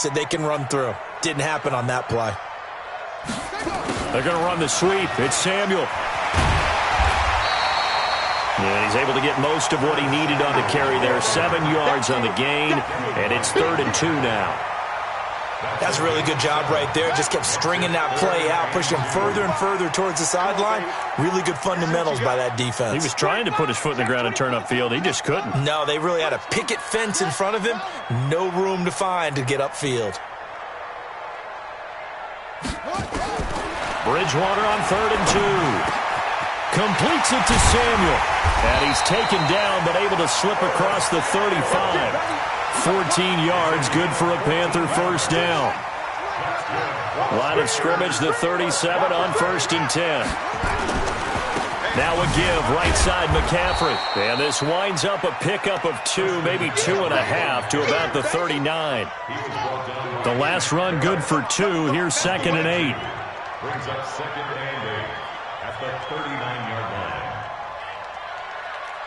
that they can run through. Didn't happen on that play. They're going to run the sweep. It's Samuel. And he's able to get most of what he needed on the carry there. 7 yards on the gain, and it's 3rd and 2 now. That's a really good job right there. Just kept stringing that play out, pushing him further and further towards the sideline. Really good fundamentals by that defense. He was trying to put his foot in the ground and turn upfield. He just couldn't. No, they really had a picket fence in front of him. No room to find to get upfield. Bridgewater on 3rd and 2. Completes it to Samuel. And he's taken down, but able to slip across the 35. 14 yards, good for a Panther first down. Line of scrimmage, the 37 on 1st and 10. Now a give, right side McCaffrey. And this winds up a pickup of 2, maybe 2.5 to about the 39. The last run good for 2. Here's 2nd and 8. Brings up 2nd and 8 at the 39-yard line.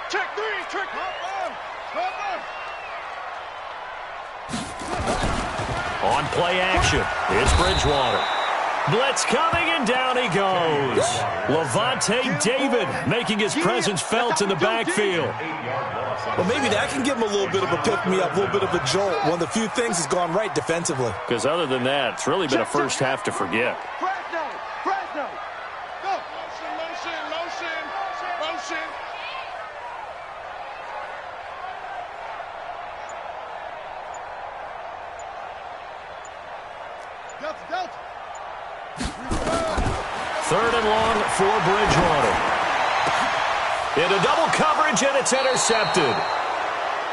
Check 3, check On play action, it's Bridgewater. Blitz coming, and down he goes. Levante David making his presence felt in the backfield. Well, maybe that can give him a little bit of a pick-me-up, a little bit of a jolt. One of the few things has gone right defensively. Because other than that, it's really been a first half to forget. Fresno, Fresno. Go. Motion, motion, motion, motion. Delta, Delta. 3rd and long for Bridgewater. Into double coverage, and it's intercepted.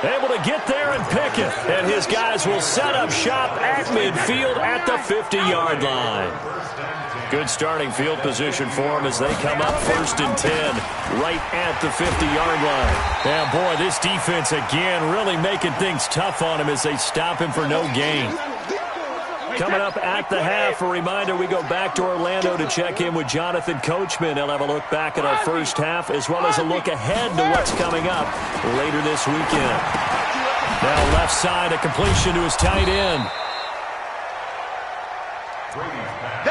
Able to get there and pick it. And his guys will set up shop at midfield at the 50-yard line. Good starting field position for them as they come up 1st and 10 right at the 50-yard line. And, boy, this defense again really making things tough on him as they stop him for no gain. Coming up at the half, a reminder, we go back to Orlando to check in with Jonathan Coachman. He'll have a look back at our first half as well as a look ahead to what's coming up later this weekend. Now left side, a completion to his tight end.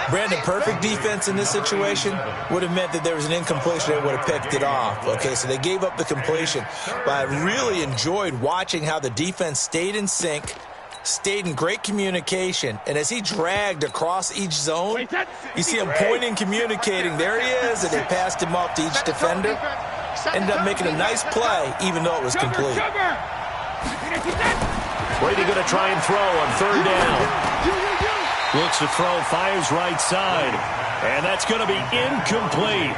Brandon, perfect defense in this situation would have meant that there was an incompletion that would have picked it off. Okay, so they gave up the completion. But I really enjoyed watching how the defense stayed in sync, stayed in great communication, and as he dragged across each zone, you see him pointing, communicating. There he is, and they passed him off to each defender. Ended up making a nice play, even though it was complete. Brady going to try and throw on 3rd down. Looks to throw, fires right side, and that's going to be incomplete.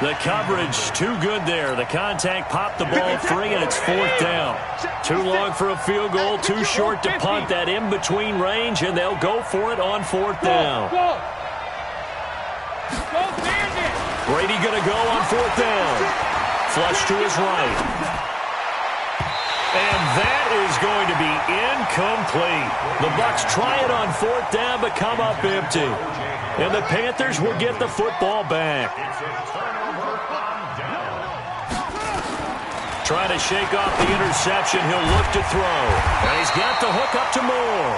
The coverage too good there. The contact popped the ball free, and it's 4th down. Too long for a field goal, too short to punt that in-between range, and they'll go for it on 4th down. Brady going to go on 4th down. Flush to his right. And that is going to be incomplete. The Bucs try it on 4th down, but come up empty. And the Panthers will get the football back. Trying to shake off the interception. He'll look to throw. And he's got the hook up to Moore.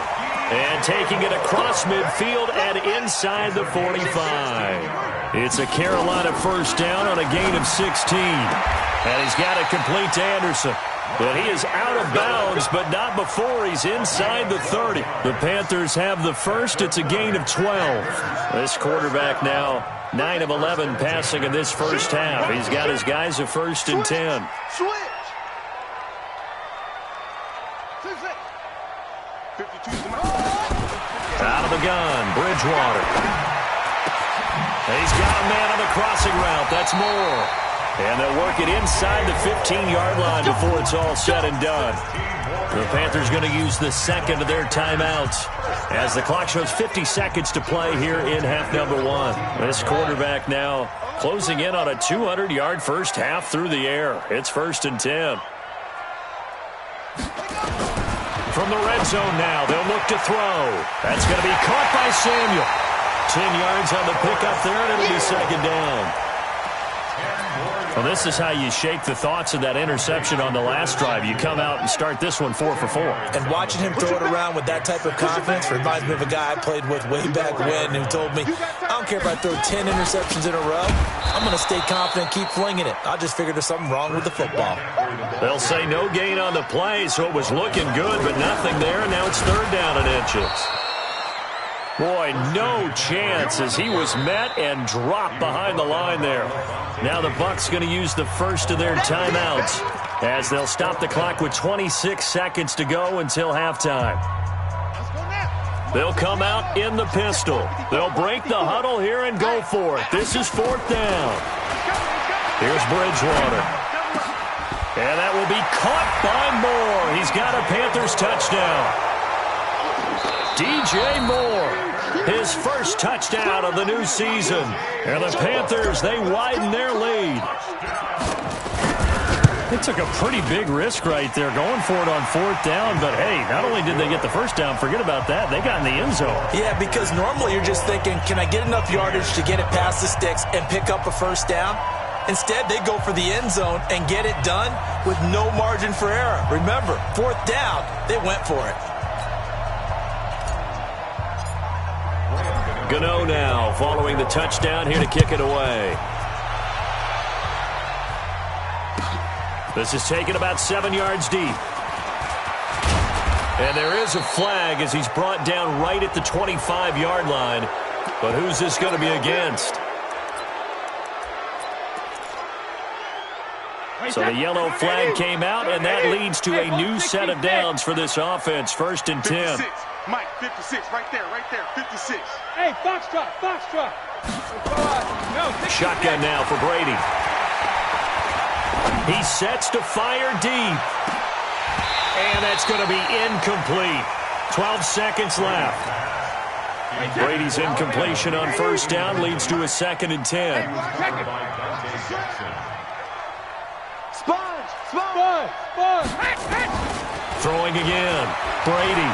And taking it across midfield and inside the 45. It's a Carolina first down on a gain of 16. And he's got it complete to Anderson. But he is out of bounds, but not before he's inside the 30. The Panthers have the first. It's a gain of 12. This quarterback now 9 of 11 passing in this first half. He's got his guys at 1st and 10. Switch. Out of the gun, Bridgewater. He's got a man on the crossing route. That's Moore. And they'll work it inside the 15-yard line before it's all said and done. The Panthers going to use the second of their timeouts as the clock shows 50 seconds to play here in half number 1. This quarterback now closing in on a 200-yard first half through the air. It's 1st and 10. From the red zone now, they'll look to throw. That's going to be caught by Samuel. 10 yards on the pickup there, and it'll be 2nd down. Well, this is how you shake the thoughts of that interception on the last drive. You come out and start this one 4 for 4. And watching him throw it around with that type of confidence reminds me of a guy I played with way back when who told me, I don't care if I throw 10 interceptions in a row. I'm going to stay confident, keep flinging it. I just figured there's something wrong with the football. They'll say no gain on the play, so it was looking good, but nothing there, and now it's 3rd down and inches. Boy, no chance as he was met and dropped behind the line there. Now the Bucs going to use the first of their timeouts as they'll stop the clock with 26 seconds to go until halftime. They'll come out in the pistol. They'll break the huddle here and go for it. This is 4th down. Here's Bridgewater. And that will be caught by Moore. He's got a Panthers touchdown. DJ Moore. His first touchdown of the new season. And the Panthers, they widen their lead. They took a pretty big risk right there going for it on 4th down. But, hey, not only did they get the first down, forget about that, they got in the end zone. Yeah, because normally you're just thinking, can I get enough yardage to get it past the sticks and pick up a first down? Instead, they go for the end zone and get it done with no margin for error. Remember, 4th down, they went for it. Gano now following the touchdown here to kick it away. This is taken about 7 yards deep. And there is a flag as he's brought down right at the 25-yard line. But who's this going to be against? So the yellow flag came out, and that leads to a new set of downs for this offense. 1st and 10. Mike, 56, right there, 56. Hey, Foxtrot. Shotgun now for Brady. He sets to fire deep. And that's going to be incomplete. 12 seconds left. Brady's incompletion on 1st down leads to a 2nd and 10. Sponge. Throwing again. Brady.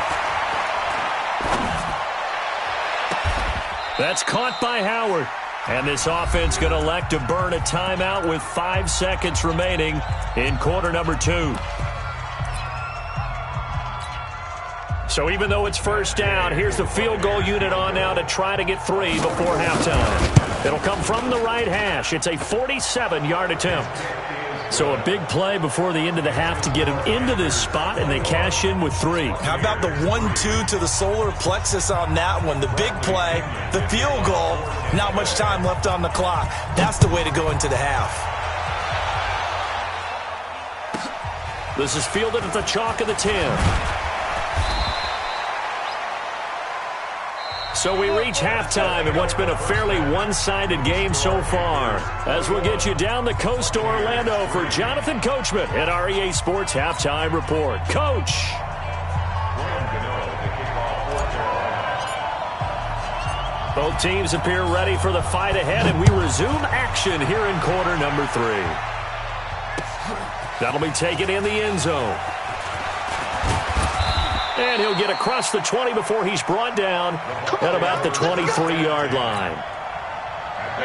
That's caught by Howard. And this offense going to elect to burn a timeout with 5 seconds remaining in quarter number 2. So even though it's 1st down, here's the field goal unit on now to try to get 3 before halftime. It'll come from the right hash. It's a 47-yard attempt. So a big play before the end of the half to get them into this spot, and they cash in with 3. How about the 1-2 to the solar plexus on that one? The big play, the field goal, not much time left on the clock. That's the way to go into the half. This is fielded at the chalk of the 10. So we reach halftime in what's been a fairly one-sided game so far. As we'll get you down the coast to Orlando for Jonathan Coachman at our EA Sports Halftime Report. Coach. Both teams appear ready for the fight ahead, and we resume action here in quarter number 3. That'll be taken in the end zone. And he'll get across the 20 before he's brought down at about the 23-yard line.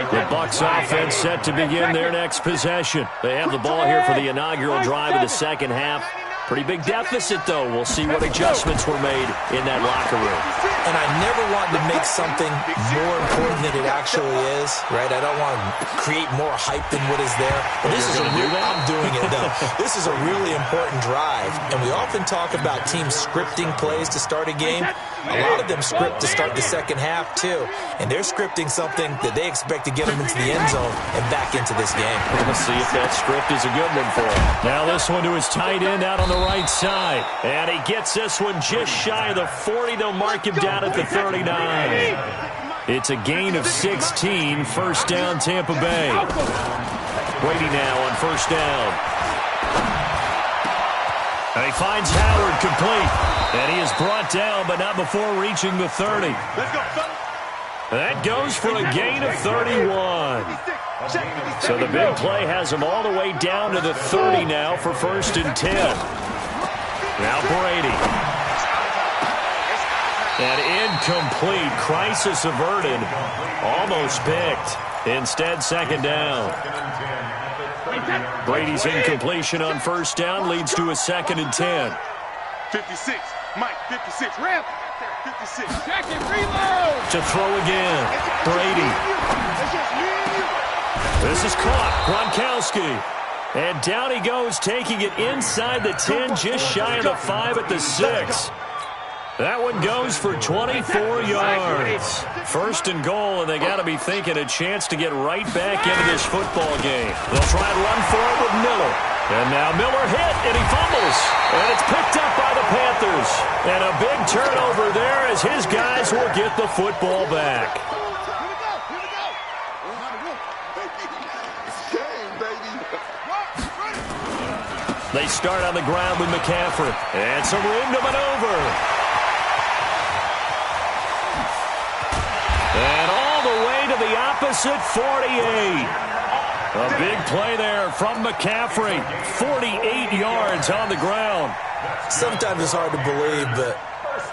The Bucs offense set to begin their next possession. They have the ball here for the inaugural drive of the second half. Pretty big deficit, though. We'll see what adjustments were made in that locker room. And I never wanted to make something more important than it actually is, right? I don't want to create more hype than what is there. But this is a real, I'm doing it, though. This is a really important drive. And we often talk about teams scripting plays to start a game. A lot of them script to start the second half, too. And they're scripting something that they expect to get them into the end zone and back into this game. We're going to see if that script is a good one for him. Now this one to his tight end out on the right side. And he gets this one just shy of the 40. They'll mark him down at the 39. It's a gain of 16. 1st down, Tampa Bay. Brady now on 1st down. And he finds Howard complete. And he is brought down, but not before reaching the 30. That goes for a gain of 31. So the big play has him all the way down to the 30 now for 1st and 10. Now Brady. And incomplete. Crisis averted. Almost picked. Instead, 2nd down. Brady's incompletion on first down leads to a 2nd and 10. 56. Mike, 56. Ramp. 56. Check it, reload. To throw again. Brady. This is caught. Gronkowski. And down he goes, taking it inside the 10, just shy of the 5 at the 6. That one goes for 24 yards. 1st and goal, and they got to be thinking a chance to get right back into this football game. They'll try and run for it with Miller. And now Miller hit, and he fumbles. And it's picked up by the Panthers. And a big turnover there as his guys will get the football back. They start on the ground with McCaffrey. And some room to maneuver. And all the way to the opposite 48. A big play there from McCaffrey. 48 yards on the ground. Sometimes it's hard to believe, but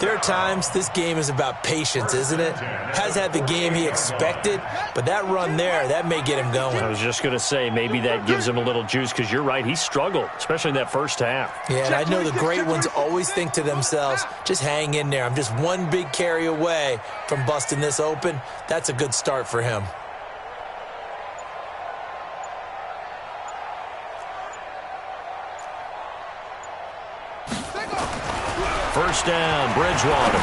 there are times this game is about patience, isn't it? Has had the game he expected, but that run there, that may get him going. I was just going to say, maybe that gives him a little juice, because you're right, he struggled, especially in that first half. Yeah, and I know the great ones always think to themselves, just hang in there. I'm just one big carry away from busting this open. That's a good start for him. First down, Bridgewater.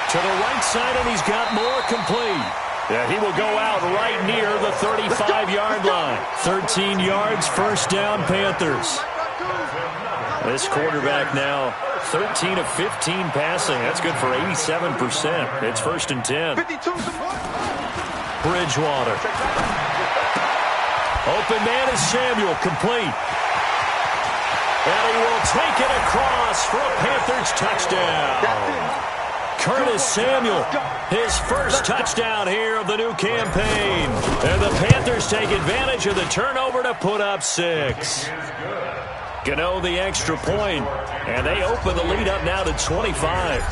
To the right side, and he's got more complete. Yeah, he will go out right near the 35-yard line. 13 yards, first down, Panthers. This quarterback now, 13 of 15 passing. That's good for 87%. It's 1st and 10. Bridgewater. Open man is Samuel, complete. And he will take it across for a Panthers touchdown. Curtis Samuel, his first touchdown here of the new campaign. And the Panthers take advantage of the turnover to put up 6. Gano the extra point, and they open the lead up now to 25.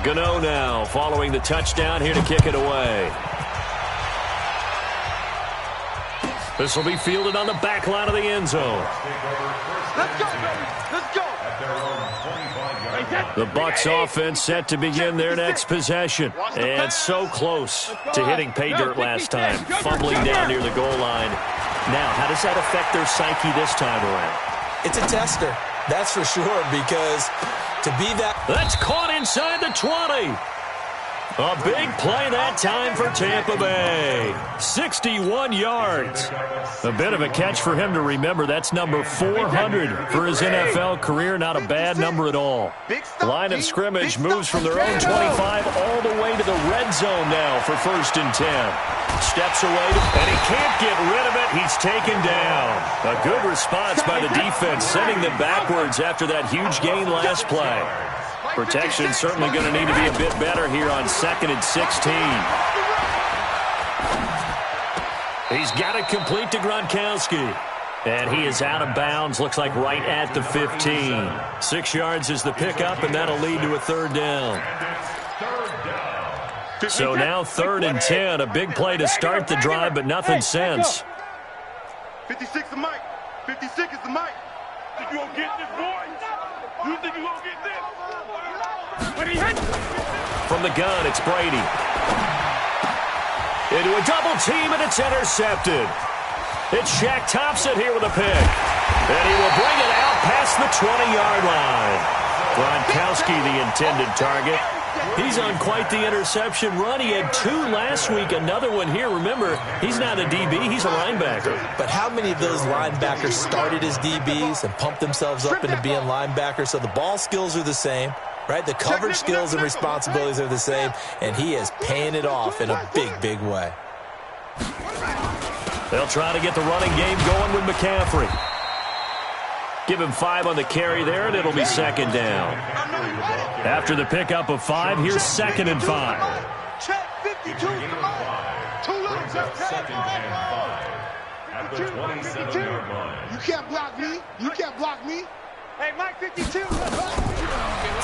Gano now following the touchdown here to kick it away. This will be fielded on the back line of the end zone. Let's go, baby. Let's go. The Bucs offense set to begin their next possession. And so close to hitting pay dirt last time. Fumbling down near the goal line. Now, how does that affect their psyche this time around? It's a tester, that's for sure, because to be that... That's caught inside the 20. A big play that time for Tampa Bay. 61 yards. A bit of a catch for him to remember. That's number 400 for his NFL career. Not a bad number at all. Line of scrimmage moves from their own 25 all the way to the red zone now for 1st and 10. Steps away, and he can't get rid of it. He's taken down. A good response by the defense, sending them backwards after that huge gain last play. Protection certainly going to need to be a bit better here on 2nd and 16. He's got it complete to Gronkowski. And he is out of bounds, looks like right at the 15. 6 yards is the pickup, and that'll lead to a 3rd down. So now 3rd and 10, a big play to start the drive, but nothing since. 56 is Mike. 56 is the Mike. Think you gonna get this, boy? You think you gonna get this? From the gun, it's Brady. Into a double team, and it's intercepted. It's Shaq Thompson here with a pick. And he will bring it out past the 20-yard line. Gronkowski, the intended target. He's on quite the interception run. He had 2 last week, another one here. Remember, he's not a DB, he's a linebacker. But how many of those linebackers started as DBs and pumped themselves up into being linebackers? So the ball skills are the same, right? The coverage skills and responsibilities are the same, and he is paying it off in a big, big way. They'll try to get the running game going with McCaffrey. Give him 5 on the carry there, and it'll be 2nd down. After the pickup of 5, here's 2nd and 5. Check 52. 2 looks. 2nd and 5 at the 27-yard line. You can't block me. You can't block me. Hey, Mike 52.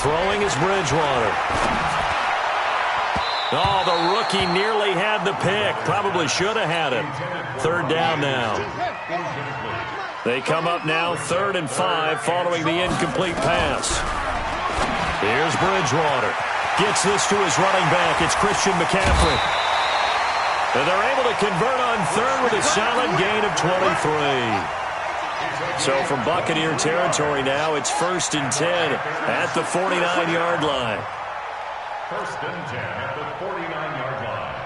Throwing is Bridgewater. Oh, the rookie nearly had the pick. Probably should have had it. Third down now. They come up now 3rd and 5 following the incomplete pass. Here's Bridgewater. Gets this to his running back. It's Christian McCaffrey. And they're able to convert on 3rd with a solid gain of 23. So from Buccaneer territory now, it's 1st and 10 at the 49-yard line. 1st and 10 at the 49-yard line.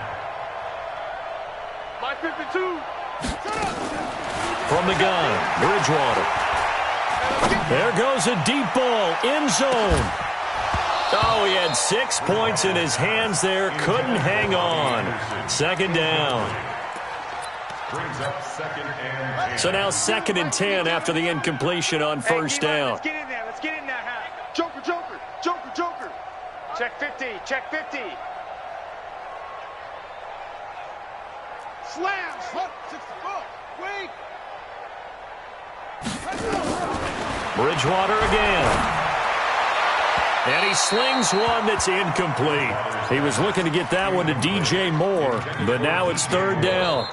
My 52. From the gun, Bridgewater. There goes a deep ball, end zone. Oh, he had 6 points in his hands there, couldn't hang on. 2nd down. Brings up 2nd and 10. So now 2nd and 10 after the incompletion on 1st down. Let's get in there. Let's get in there, Hank. Joker, Joker, Joker, Joker. Check 50. Check 50. Slam. 64. Wait. Bridgewater again. And he slings one that's incomplete. He was looking to get that one to DJ Moore, but now it's 3rd down.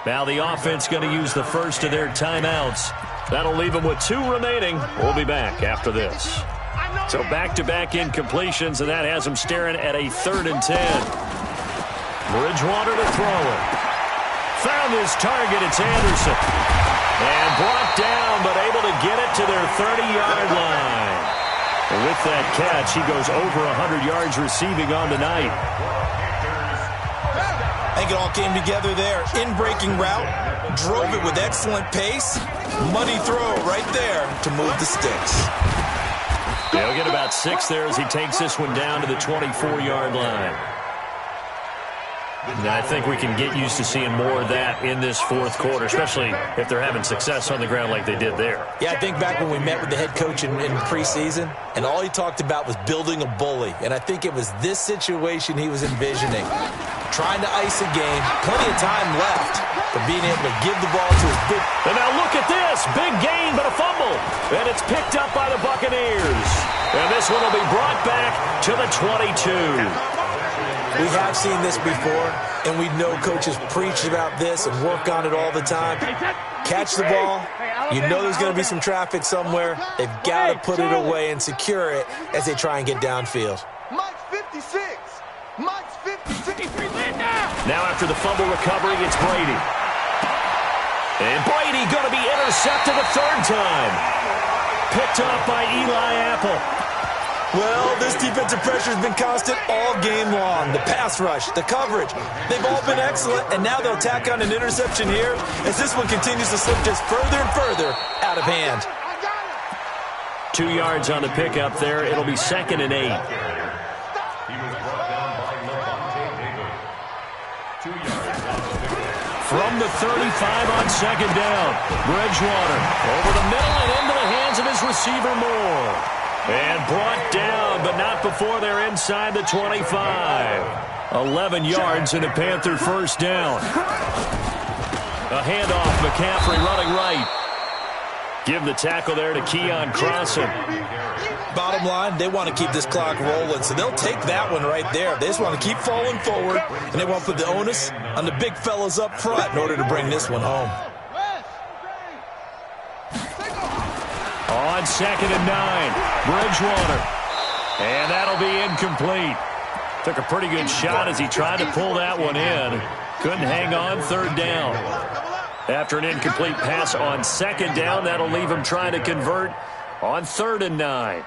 Now the offense going to use the first of their timeouts. That'll leave them with 2 remaining. We'll be back after this. So back-to-back incompletions, and that has them staring at a 3rd and 10. Bridgewater to throw it. Found his target. It's Anderson. And brought down, but able to get it to their 30-yard line. And with that catch, he goes over 100 yards receiving on the night. I think it all came together there. In-breaking route, drove it with excellent pace. Money throw right there to move the sticks. He'll get about 6 there as he takes this one down to the 24-yard line. And I think we can get used to seeing more of that in this 4th quarter, especially if they're having success on the ground like they did there. Yeah, I think back when we met with the head coach in preseason, and all he talked about was building a bully. And I think it was this situation he was envisioning. Trying to ice a game, plenty of time left, but being able to give the ball to his big... And now look at this, big gain, but a fumble. And it's picked up by the Buccaneers. And this one will be brought back to the 22. We have seen this before, and we know coaches preach about this and work on it all the time. Catch the ball. You know there's going to be some traffic somewhere. They've got to put it away and secure it as they try and get downfield. Mike's 56. Mike's 56. Now after the fumble recovery, it's Brady. And Brady going to be intercepted a 3rd time. Picked up by Eli Apple. Well, this defensive pressure has been constant all game long. The pass rush, the coverage, they've all been excellent, and now they'll tack on an interception here as this one continues to slip just further and further out of hand. 2 yards on the pickup there. It'll be 2nd and 8. He was brought down by Levante David. 2 yards on the pickup. From the 35 on 2nd down. Bridgewater over the middle and into the hands of his receiver Moore. And brought down, but not before they're inside the 25. 11 yards and a Panther 1st down. A handoff, McCaffrey running right. Give the tackle there to Keon Crossan. Bottom line, they want to keep this clock rolling, so they'll take that one right there. They just want to keep falling forward, and they want to put the onus on the big fellas up front in order to bring this one home. On 2nd and 9, Bridgewater. And that'll be incomplete. Took a pretty good shot as he tried to pull that one in. Couldn't hang on, 3rd down. After an incomplete pass on 2nd down, that'll leave him trying to convert on 3rd and 9.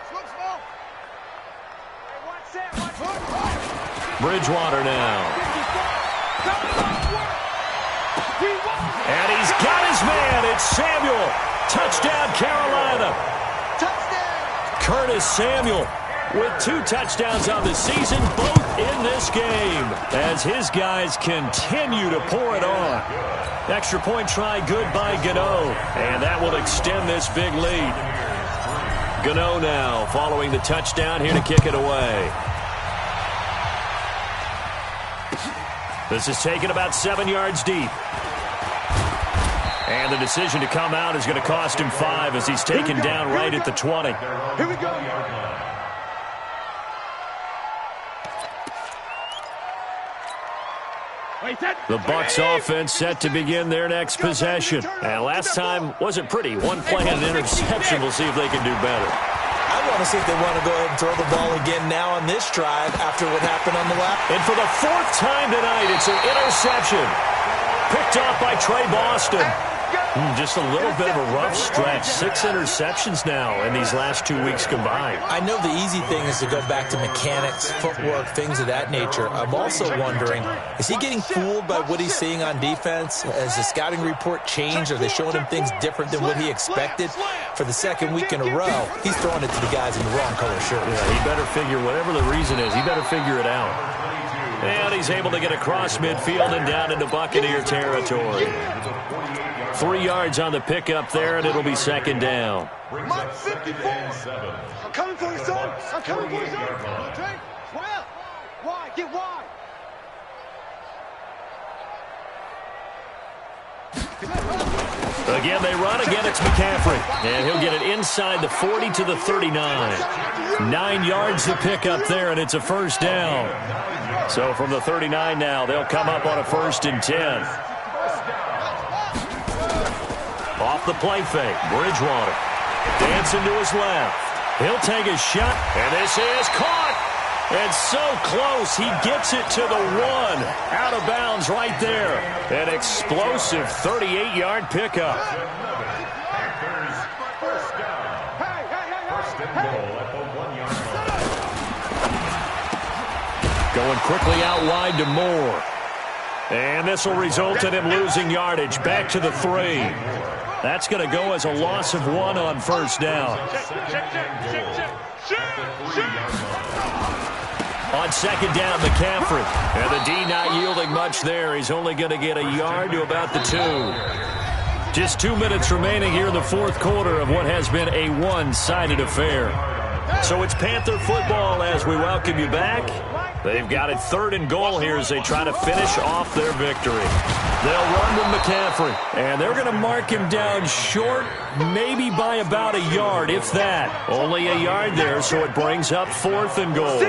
Bridgewater now. And he's got his man. It's Samuel. Touchdown, Carolina. Curtis Samuel with 2 touchdowns on the season, both in this game, as his guys continue to pour it on. Extra point try good by Gano, and that will extend this big lead. Gano now following the touchdown here to kick it away. This is taken about 7 yards deep. And the decision to come out is going to cost him 5 as he's taken down right at the 20. Here we go. The Bucs offense set to begin their next possession. And last time wasn't pretty. One play and an interception. We'll see if they can do better. I want to see if they want to go ahead and throw the ball again now on this drive after what happened on the last. And for the 4th time tonight, it's an interception. Picked off by Trey Boston. Just a little bit of a rough stretch. 6 interceptions now in these last 2 weeks combined. I know the easy thing is to go back to mechanics, footwork, things of that nature. I'm also wondering, is he getting fooled by what he's seeing on defense? Has the scouting report changed? Are they showing him things different than what he expected? For the 2nd week in a row, he's throwing it to the guys in the wrong color shirts. Yeah, he better figure, whatever the reason is, he better figure it out. And he's able to get across midfield and down into Buccaneer territory. 3 yards on the pickup there, and it'll be 2nd down. Mark 54. I'm coming for you, son. I'm coming for you, son. Okay? 12. Wide. Get wide. Again, they run. Again, it's McCaffrey. And he'll get it inside the 40 to the 39. 9 yards to pick up there, and it's a 1st down. So from the 39 now, they'll come up on a 1st and 10. Off the play fake, Bridgewater. Dancing to his left. He'll take a shot, and this is caught. And so close, he gets it to the 1. Out of bounds right there. An explosive 38-yard pickup. Going quickly out wide to Moore. And this will result in him losing yardage. Back to the 3. That's going to go as a loss of 1 on 1st down. On 2nd down, McCaffrey. And the D not yielding much there. He's only going to get a yard to about the 2. Just 2 minutes remaining here in the 4th quarter of what has been a one-sided affair. So it's Panther football as we welcome you back. They've got it 3rd and goal here as they try to finish off their victory. They'll run with McCaffrey, and they're going to mark him down short, maybe by about a yard, if that. Only a yard there, so it brings up 4th and goal.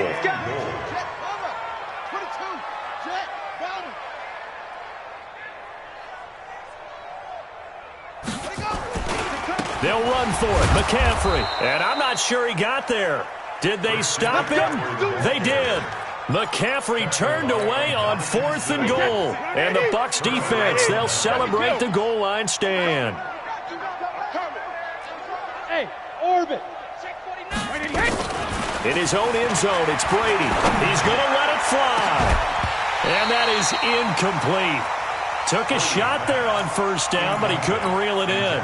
They'll run for it, McCaffrey, and I'm not sure he got there. Did they stop him? They did. McCaffrey turned away on 4th and goal. And the Bucs defense, they'll celebrate the goal line stand. Hey, Orbit. In his own end zone, it's Brady. He's going to let it fly. And that is incomplete. Took a shot there on 1st down, but he couldn't reel it in.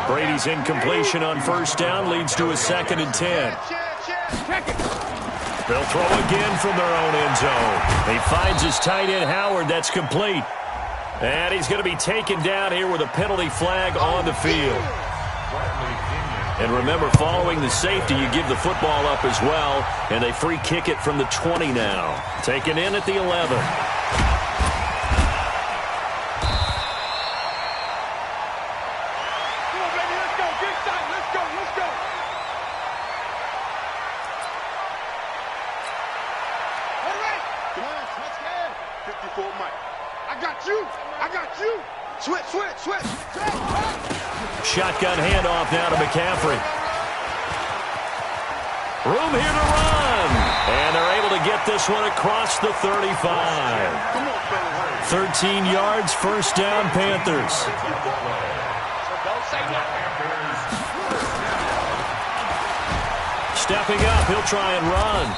Brady's incompletion on 1st down leads to a 2nd and 10. They'll throw again from their own end zone. He finds his tight end, Howard. That's complete. And he's going to be taken down here with a penalty flag on the field. And remember, following the safety, you give the football up as well. And they free kick it from the 20 now. Taken in at the 11. Shotgun handoff now to McCaffrey. Room here to run. And they're able to get this one across the 35. 13 yards, 1st down, Panthers. Stepping up, he'll try and run.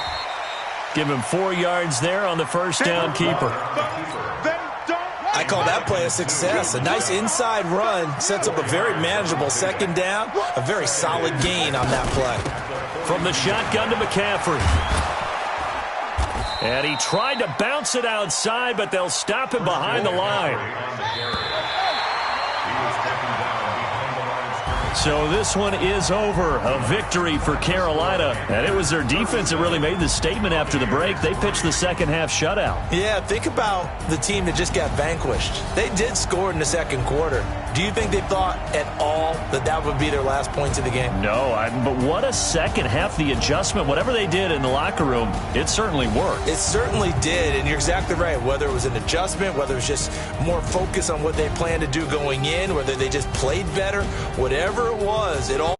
Give him 4 yards there on the 1st down keeper. I call that play a success. A nice inside run sets up a very manageable 2nd down. A very solid gain on that play. From the shotgun to McCaffrey. And he tried to bounce it outside, but they'll stop him behind the line. So this one is over. A victory for Carolina. And it was their defense that really made the statement after the break. They pitched the 2nd half shutout. Yeah, think about the team that just got vanquished. They did score in the 2nd quarter. Do you think they thought at all that that would be their last points of the game? No, but what a second half. The adjustment, whatever they did in the locker room, it certainly worked. It certainly did, and you're exactly right. Whether it was an adjustment, whether it was just more focus on what they planned to do going in, whether they just played better, whatever it was, it all